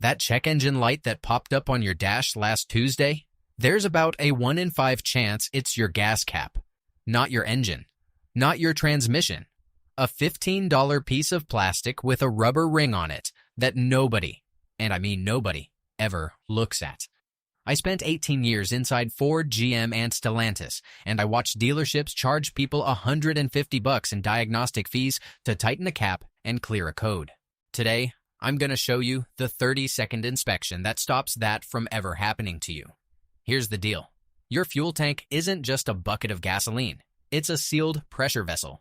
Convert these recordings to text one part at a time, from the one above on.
That check engine light that popped up on your dash last Tuesday? There's about a 1 in 5 chance it's your gas cap, not your engine, not your transmission. A $15 piece of plastic with a rubber ring on it that nobody, and I mean nobody, ever looks at. I spent 18 years inside Ford, GM, and Stellantis, and I watched dealerships charge people $150 in diagnostic fees to tighten a cap and clear a code. Today, I'm going to show you the 30-second inspection that stops that from ever happening to you. Here's the deal. Your fuel tank isn't just a bucket of gasoline. It's a sealed pressure vessel.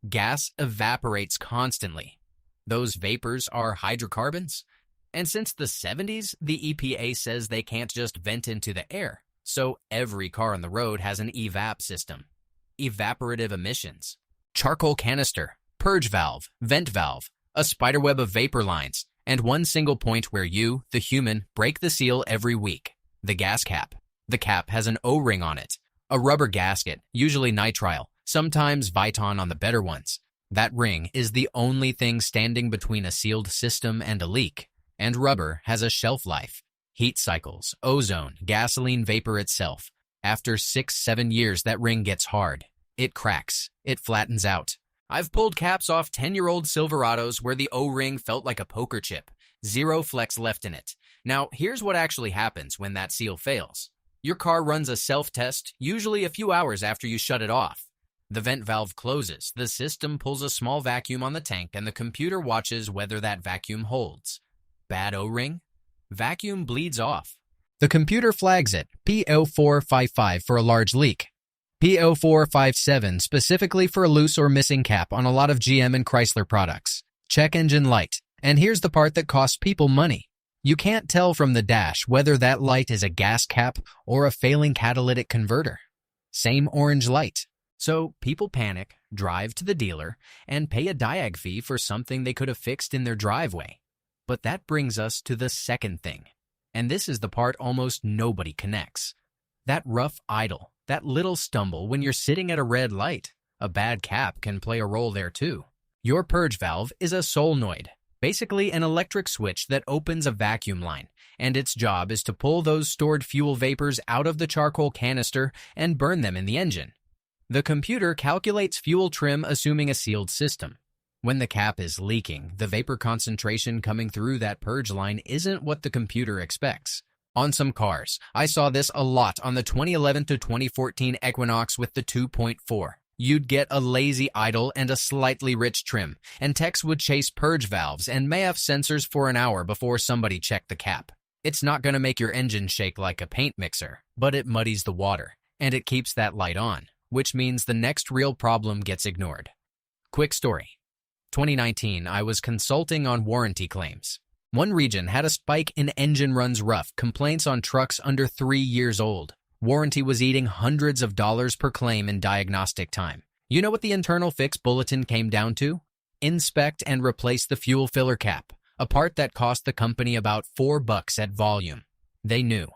Gas evaporates constantly. Those vapors are hydrocarbons. And since the 70s, the EPA says they can't just vent into the air. So every car on the road has an evap system. Evaporative emissions. Charcoal canister, purge valve, vent valve, a spiderweb of vapor lines, and one single point where you, the human, break the seal every week. The gas cap. The cap has an O-ring on it. A rubber gasket, usually nitrile, sometimes Viton on the better ones. That ring is the only thing standing between a sealed system and a leak. And rubber has a shelf life. Heat cycles, ozone, gasoline vapor itself. After 6-7 years, that ring gets hard. It cracks. It flattens out. I've pulled caps off 10-year-old Silverados where the O-ring felt like a poker chip. Zero flex left in it. Now, here's what actually happens when that seal fails. Your car runs a self-test, usually a few hours after you shut it off. The vent valve closes, the system pulls a small vacuum on the tank, and the computer watches whether that vacuum holds. Bad O-ring? Vacuum bleeds off. The computer flags it, P0455 for a large leak. P0457 specifically for a loose or missing cap on a lot of GM and Chrysler products. Check engine light. And here's the part that costs people money. You can't tell from the dash whether that light is a gas cap or a failing catalytic converter. Same orange light. So people panic, drive to the dealer, and pay a diag fee for something they could have fixed in their driveway. But that brings us to the second thing. And this is the part almost nobody connects. That rough idle, that little stumble when you're sitting at a red light. A bad cap can play a role there too. Your purge valve is a solenoid, basically an electric switch that opens a vacuum line, and its job is to pull those stored fuel vapors out of the charcoal canister and burn them in the engine. The computer calculates fuel trim assuming a sealed system. When the cap is leaking, the vapor concentration coming through that purge line isn't what the computer expects. On some cars, I saw this a lot on the 2011 to 2014 Equinox with the 2.4. You'd get a lazy idle and a slightly rich trim, and techs would chase purge valves and MAF sensors for an hour before somebody checked the cap. It's not going to make your engine shake like a paint mixer, but it muddies the water, and it keeps that light on, which means the next real problem gets ignored. Quick story. 2019, I was consulting on warranty claims. One region had a spike in engine runs rough complaints on trucks under 3 years old. Warranty was eating hundreds of dollars per claim in diagnostic time. You know what the internal fix bulletin came down to? Inspect and replace the fuel filler cap, a part that cost the company about $4 at volume. They knew.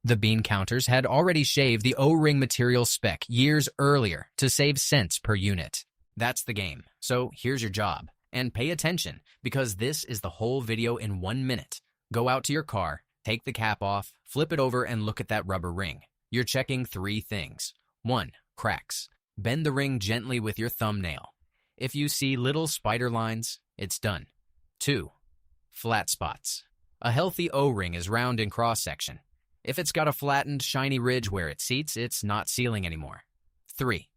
The bean counters had already shaved the O-ring material spec years earlier to save cents per unit. That's the game. So here's your job. And pay attention, because this is the whole video in 1 minute. Go out to your car, take the cap off, flip it over, and look at that rubber ring. You're checking 3 things. 1. Cracks. Bend the ring gently with your thumbnail. If you see little spider lines, it's done. 2. Flat spots. A healthy O-ring is round in cross-section. If it's got a flattened, shiny ridge where it seats, it's not sealing anymore. 3.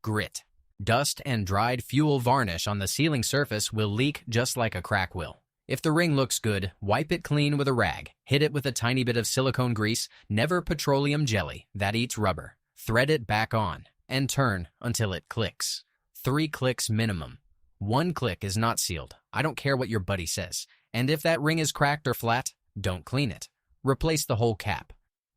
Grit. Dust and dried fuel varnish on the sealing surface will leak just like a crack will. If the ring looks good, wipe it clean with a rag. Hit it with a tiny bit of silicone grease, never petroleum jelly, that eats rubber. Thread it back on, and turn until it clicks. 3 clicks minimum. 1 click is not sealed. I don't care what your buddy says. And if that ring is cracked or flat, don't clean it. Replace the whole cap.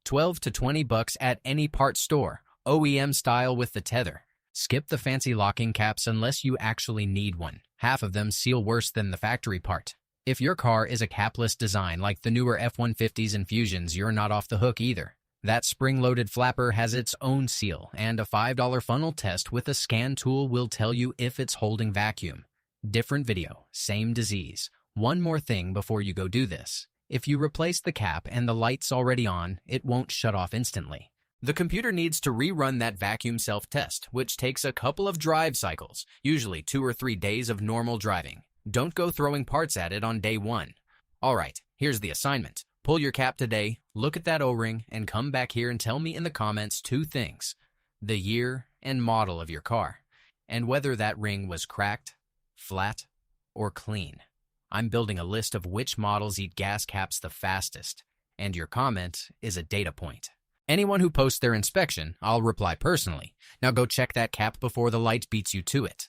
$12 to $20 at any part store, OEM style with the tether. Skip the fancy locking caps unless you actually need one. Half of them seal worse than the factory part. If your car is a capless design like the newer F-150s and Fusions, you're not off the hook either. That spring-loaded flapper has its own seal, and a $5 funnel test with a scan tool will tell you if it's holding vacuum. Different video, same disease. One more thing before you go do this. If you replace the cap and the light's already on, it won't shut off instantly. The computer needs to rerun that vacuum self-test, which takes a couple of drive cycles, usually 2 or 3 days of normal driving. Don't go throwing parts at it on day 1. Alright, here's the assignment. Pull your cap today, look at that O-ring, and come back here and tell me in the comments 2 things: the year and model of your car, and whether that ring was cracked, flat, or clean. I'm building a list of which models eat gas caps the fastest, and your comment is a data point. Anyone who posts their inspection, I'll reply personally. Now go check that cap before the light beats you to it.